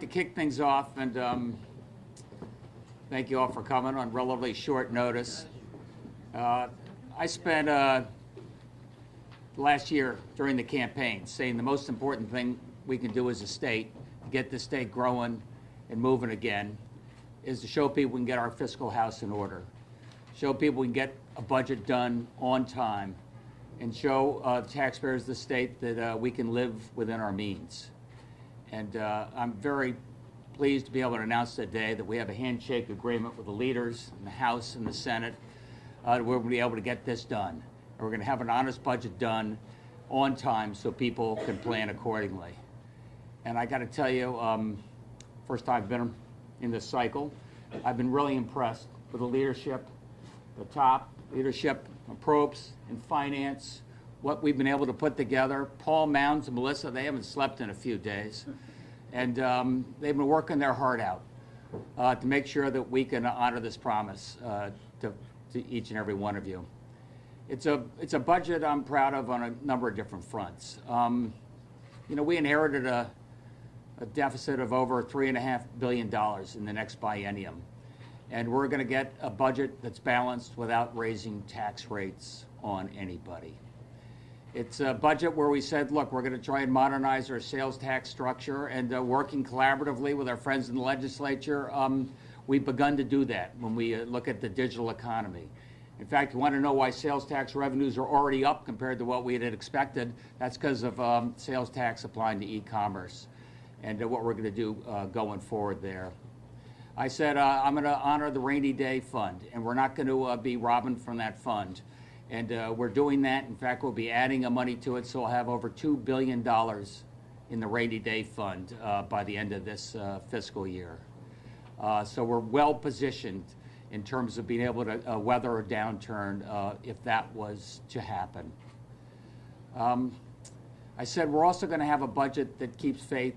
to kick things off and thank you all for coming on relatively short notice. I spent last year during the campaign saying the most important thing we can do as a state to get the state growing and moving again is to show people we can get our fiscal house in order, show people we can get a budget done on time, and show taxpayers of the state that we can live within our means. And I'm very pleased to be able to announce today that we have a handshake agreement with the leaders in the House and the Senate. We're going to be able to get this done. And we're going to have an honest budget done on time so people can plan accordingly. And I got to tell you, first time I've been in this cycle, I've been really impressed with the leadership, the top leadership of Probst and finance, what we've been able to put together. Paul Mounds and Melissa, they haven't slept in a few days. And they've been working their heart out to make sure that we can honor this promise to each and every one of you. It's a budget I'm proud of on a number of different fronts. You know, we inherited a deficit of over $3.5 billion in the next biennium. And we're going to get a budget that's balanced without raising tax rates on anybody. It's a budget where we said, look, we're going to try and modernize our sales tax structure, and working collaboratively with our friends in the legislature, we've begun to do that when we look at the digital economy. In fact, you want to know why sales tax revenues are already up compared to what we had expected. That's because of sales tax applying to e-commerce and what we're going to do going forward there. I said I'm going to honor the rainy day fund, and we're not going to be robbing from that fund. And we're doing that. In fact, we'll be adding money to it, so we'll have over $2 billion in the rainy day fund by the end of this fiscal year. So we're well positioned in terms of being able to weather a downturn if that was to happen. I said we're also going to have a budget that keeps faith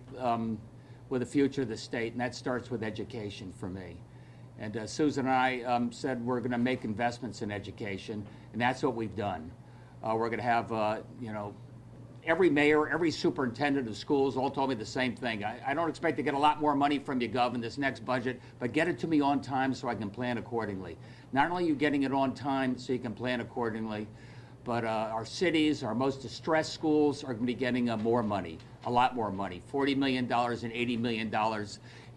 with the future of the state, and that starts with education for me. And Susan and I said we're going to make investments in education, and that's what we've done. We're going to have, you know, every mayor, every superintendent of schools all told me the same thing. I don't expect to get a lot more money from you, Gov, in this next budget, but get it to me on time so I can plan accordingly. Not only are you getting it on time so you can plan accordingly, but our cities, our most distressed schools are going to be getting more money, a lot more money, $40 million and $80 million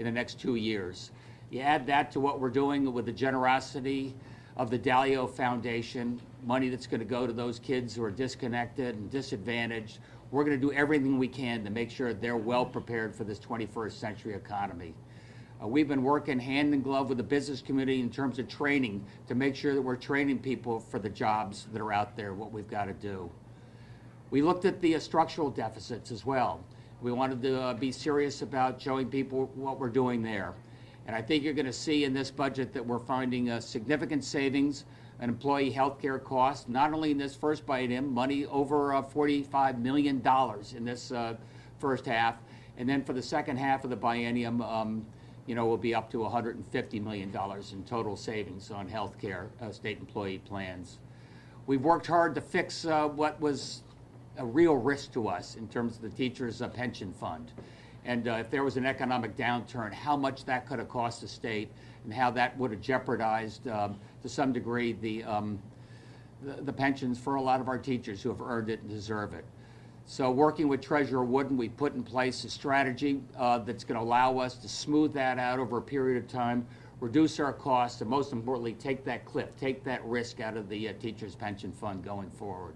in the next 2 years. You add that to what we're doing with the generosity of the Dalio Foundation, money that's going to go to those kids who are disconnected and disadvantaged. We're going to do everything we can to make sure they're well prepared for this 21st century economy. We've been working hand in glove with the business community in terms of training to make sure that we're training people for the jobs that are out there, what we've got to do. We looked at the structural deficits as well. We wanted to be serious about showing people what we're doing there. And I think you're going to see in this budget that we're finding significant savings in employee health care costs, not only in this first biennium, money over $45 million in this first half, and then for the second half of the biennium, you know, we'll be up to $150 million in total savings on health care state employee plans. We've worked hard to fix what was a real risk to us in terms of the teachers' pension fund. And if there was an economic downturn, how much that could have cost the state and how that would have jeopardized, to some degree, the pensions for a lot of our teachers who have earned it and deserve it. So working with Treasurer Wooden, we put in place a strategy that's going to allow us to smooth that out over a period of time, reduce our costs, and most importantly, take that cliff, take that risk out of the teachers' pension fund going forward.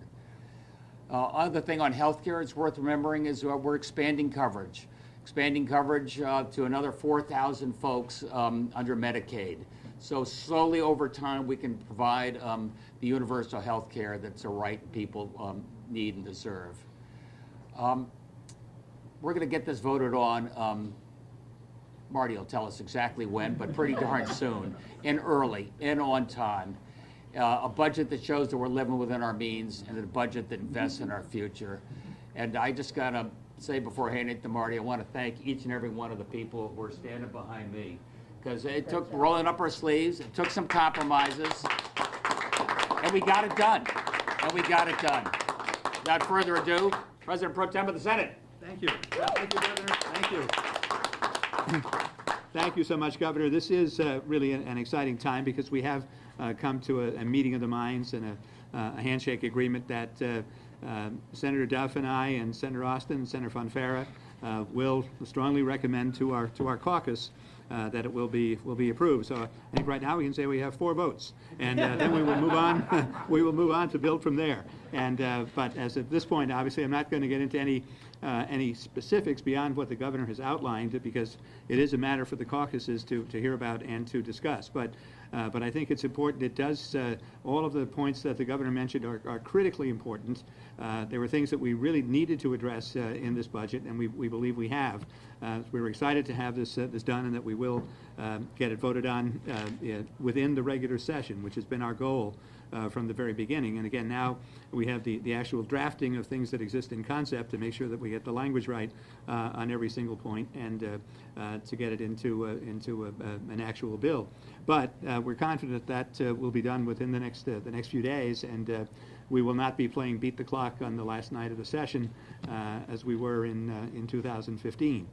Other thing on healthcare it's worth remembering is we're expanding coverage to another 4,000 folks under Medicaid. So slowly over time, we can provide the universal health care that's a right people need and deserve. We're going to get this voted on. Marty will tell us exactly when, but pretty darn soon, and early, and on time. A budget that shows that we're living within our means, and a budget that invests in our future. And I just got to say before handing it to Marty, I want to thank each and every one of the people who are standing behind me, because it took rolling up our sleeves, it took some compromises, and we got it done. Without further ado, President Pro Tem of the Senate. Thank you. Thank you, Governor. Thank you. Thank you so much, Governor. This is really an exciting time because we have come to a meeting of the minds and a handshake agreement that Senator Duff and I and Senator Austin and Senator Fonfara will strongly recommend to our caucus that it will be approved. So I think right now we can say we have 4 votes, and then we will move on. We will move on to build from there. And but as at this point, obviously, I'm not going to get into any specifics beyond what the governor has outlined, because it is a matter for the caucuses to hear about and to discuss. But I think it's important. It does all of the points that the governor mentioned are critically important. There were things that we really needed to address in this budget, and we believe we have. We're excited to have this done, and that we will get it voted on within the regular session, which has been our goal from the very beginning. And again, now we have the actual drafting of things that exist in concept to make sure that we get the language right on every single point, and to get it into an actual bill. But we're confident that will be done within the next few days, and we will not be playing beat the clock on the last night of the session as we were in 2015.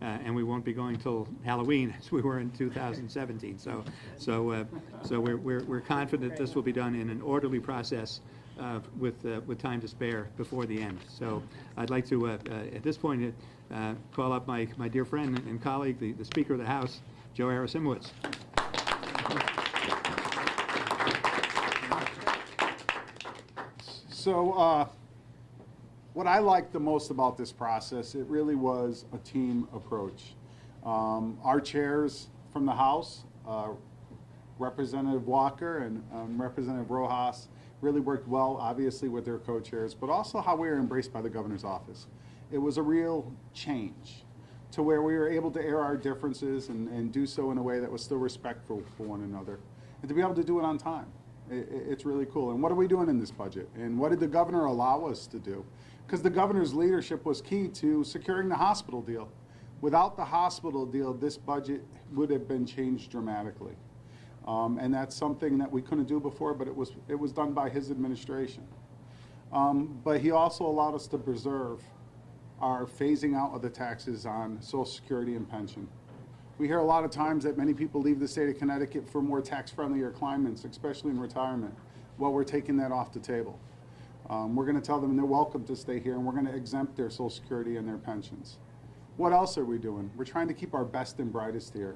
And we won't be going till Halloween as we were in 2017. So we're confident this will be done in an orderly process with time to spare before the end. So I'd like to at this point call up my dear friend and colleague, the Speaker of the House, Joe Arasimowicz. So what I liked the most about this process, it really was a team approach. Our chairs from the House, Representative Walker and Representative Rojas, really worked well, obviously, with their co-chairs, but also how we were embraced by the governor's office. It was a real change to where we were able to air our differences and do so in a way that was still respectful for one another, and to be able to do it on time. It's really cool. And what are we doing in this budget? And what did the governor allow us to do? Because the governor's leadership was key to securing the hospital deal. Without the hospital deal, this budget would have been changed dramatically. And that's something that we couldn't do before, but it was done by his administration. But he also allowed us to preserve our phasing out of the taxes on Social Security and pension. We hear a lot of times that many people leave the state of Connecticut for more tax-friendlier climates, especially in retirement. Well, we're taking that off the table. We're going to tell them they're welcome to stay here, and we're going to exempt their Social Security and their pensions. What else are we doing? We're trying to keep our best and brightest here.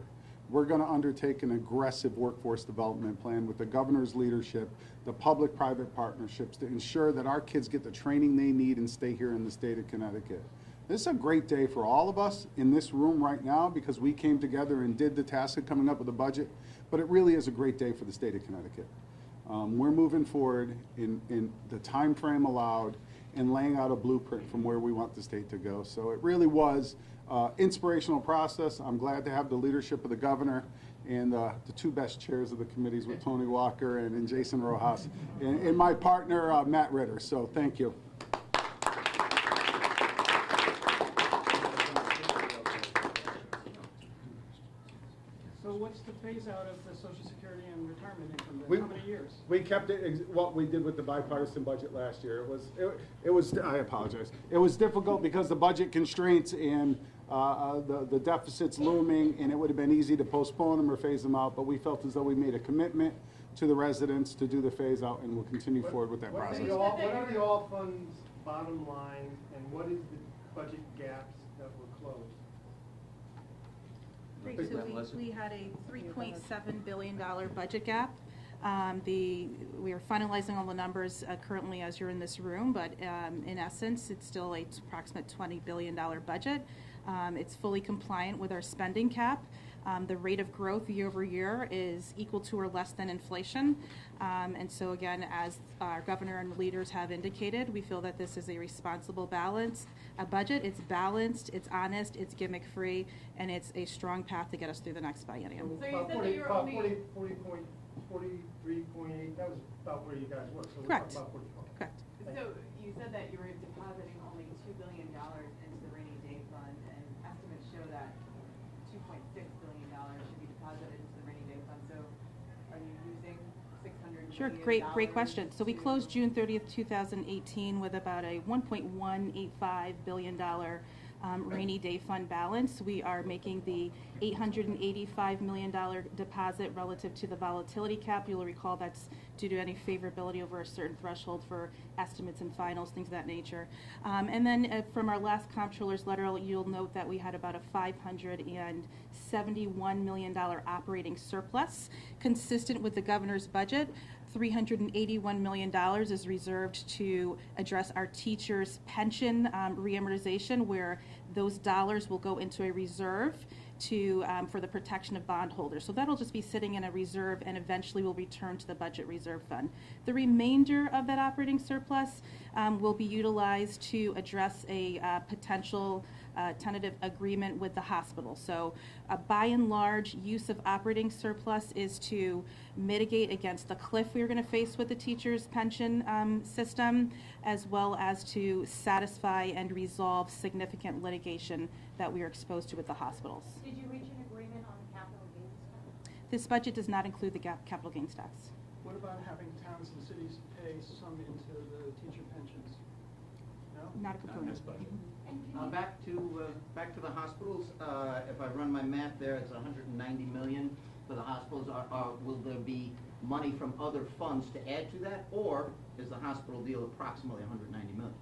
We're going to undertake an aggressive workforce development plan with the governor's leadership, the public-private partnerships, to ensure that our kids get the training they need and stay here in the state of Connecticut. This is a great day for all of us in this room right now because we came together and did the task of coming up with a budget, but it really is a great day for the state of Connecticut. We're moving forward in the time frame allowed and laying out a blueprint from where we want the state to go. So it really was an inspirational process. I'm glad to have the leadership of the governor and the 2 best chairs of the committees with Tony Walker and Jason Rojas and my partner, Matt Ritter. So thank you. So what's the phase out of the Social Security and retirement income? How many years? We kept it what we did with the bipartisan budget last year. It was I apologize. It was difficult because the budget constraints and the deficits looming, and it would have been easy to postpone them or phase them out. But we felt as though we made a commitment to the residents to do the phase out, and we'll continue forward with that process. What are the all funds bottom line, and what is the budget gaps that were closed? So we had a $3.7 billion budget gap. We are finalizing all the numbers currently as you're in this room, but in essence, it's still an approximate $20 billion budget. It's fully compliant with our spending cap. The rate of growth year over year is equal to or less than inflation. And so again, as our governor and leaders have indicated, we feel that this is a responsible budget. It's balanced, it's honest, it's gimmick-free, and it's a strong path to get us through the next biennium. So you said that you were only 43.8, that was about where you guys were. So Correct. We're talking about 44. Correct. So you said that you were depositing only $2 billion into the rainy day fund, and estimates show that $2.6 billion should be deposited into the rainy day fund. So are you using $600 Sure, million? great question. So we closed June 30th, 2018 with about a $1.185 billion rainy day fund balance. We are making the $885 million deposit relative to the volatility cap. You'll recall that's due to any favorability over a certain threshold for estimates and finals, things of that nature. And then from our last comptroller's letter, you'll note that we had about a $571 million operating surplus. Consistent with the governor's budget, $381 million is reserved to address our teachers' pension reamortization, where those dollars will go into a reserve for the protection of bondholders. So that'll just be sitting in a reserve and eventually will return to the budget reserve fund. The remainder of that operating surplus will be utilized to address a potential tentative agreement with the hospital. So by and large, use of operating surplus is to mitigate against the cliff we're going to face with the teachers' pension system, as well as to satisfy and resolve significant litigation that we are exposed to with the hospitals. Did you reach an agreement on the capital gains tax? This budget does not include the capital gains tax. What about having towns and cities pay some into the teacher pensions? No? Not a component. Back to the hospitals. If I run my math there, it's 190 million for the hospitals. Will there be money from other funds to add to that, or is the hospital deal approximately 190 million?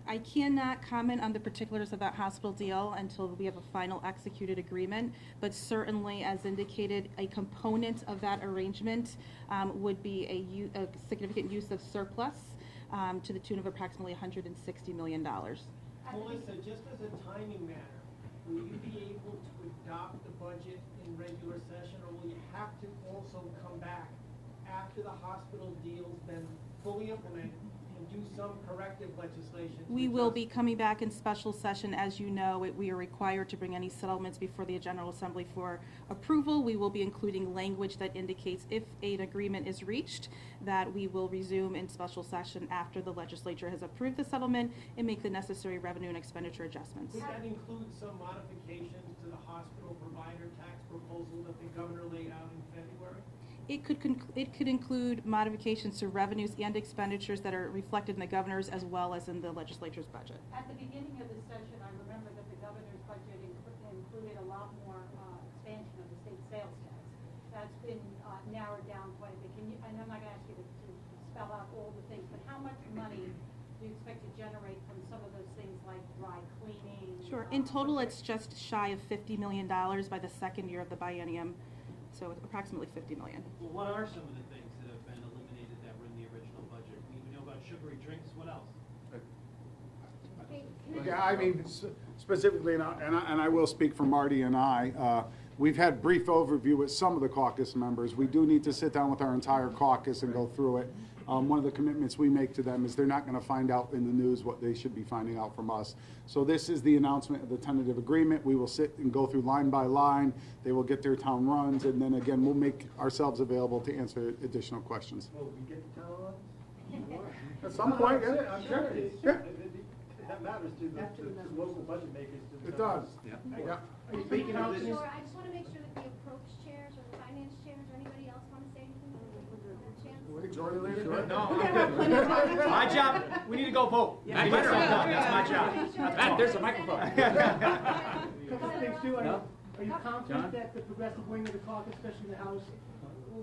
I cannot comment on the particulars of that hospital deal until we have a final executed agreement, but certainly, as indicated, a component of that arrangement would be a significant use of surplus to the tune of approximately $160 million. Melissa, just as a timing matter, will you be able to adopt the budget in regular session, or will you have to also come back after the hospital deal's been fully implemented and do some corrective legislation? We will be coming back in special session. As you know, we are required to bring any settlements before the General Assembly for approval. We will be including language that indicates if an agreement is reached, that we will resume in special session after the legislature has approved the settlement and make the necessary revenue and expenditure adjustments. Would that include some modifications to the hospital provider tax proposal that the governor laid out in February? It could include modifications to revenues and expenditures that are reflected in the governor's as well as in the legislature's budget. At the beginning of the session, I remember that the governor's budget included a lot more expansion of the state sales tax. That's been narrowed down quite a bit. And I'm not going to ask you to spell out all the things, but how much money do you expect to generate from some of those things like dry cleaning? Sure. In total, it's just shy of $50 million by the second year of the biennium. So approximately $50 million. Well, what are some of the things that have been eliminated that were in the original budget? We know about sugary drinks. What else? Yeah, I mean, specifically, and I will speak for Marty and I, we've had brief overview with some of the caucus members. We do need to sit down with our entire caucus and go through it. One of the commitments we make to them is they're not going to find out in the news what they should be finding out from us. So this is the announcement of the tentative agreement. We will sit and go through line by line. They will get their town runs, and then again, we'll make ourselves available to answer additional questions. Will we get the town runs? At some point, yeah. I'm sure. Yeah. That matters to the local budget makers. It does. Yeah. Yeah. Are you speaking out this? Sure, I just want to make sure that the approach chairs or the finance chairs or anybody else want to say anything? Jordan, later? No, my job. We need to go vote. Yeah. That's my job. Matt, there's a microphone. Couple of things too. Are you confident that the progressive wing of the caucus, especially the House,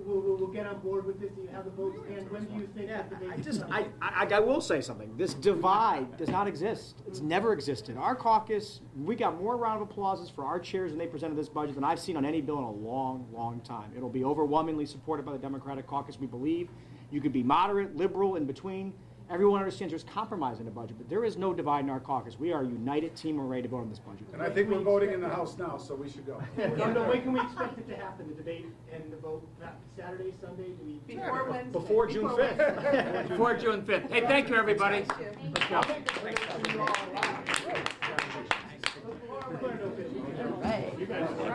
will get on board with this? Do you have the votes? And when do you think that the I will say something. This divide does not exist. It's never existed. Our caucus, we got more round of applauses for our chairs when they presented this budget than I've seen on any bill in a long, long time. It'll be overwhelmingly supported by the Democratic caucus, we believe. You could be moderate, liberal, in between. Everyone understands there's compromise in the budget, but there is no divide in our caucus. We are a united team. We're ready to vote on this budget. And I think we're voting in the House now, so we should go. When can we expect it to happen, the debate and the vote? Saturday, Sunday? Before Wednesday. Before June 5th. Before June 5th. Hey, thank you, everybody. Thank you. Let's go.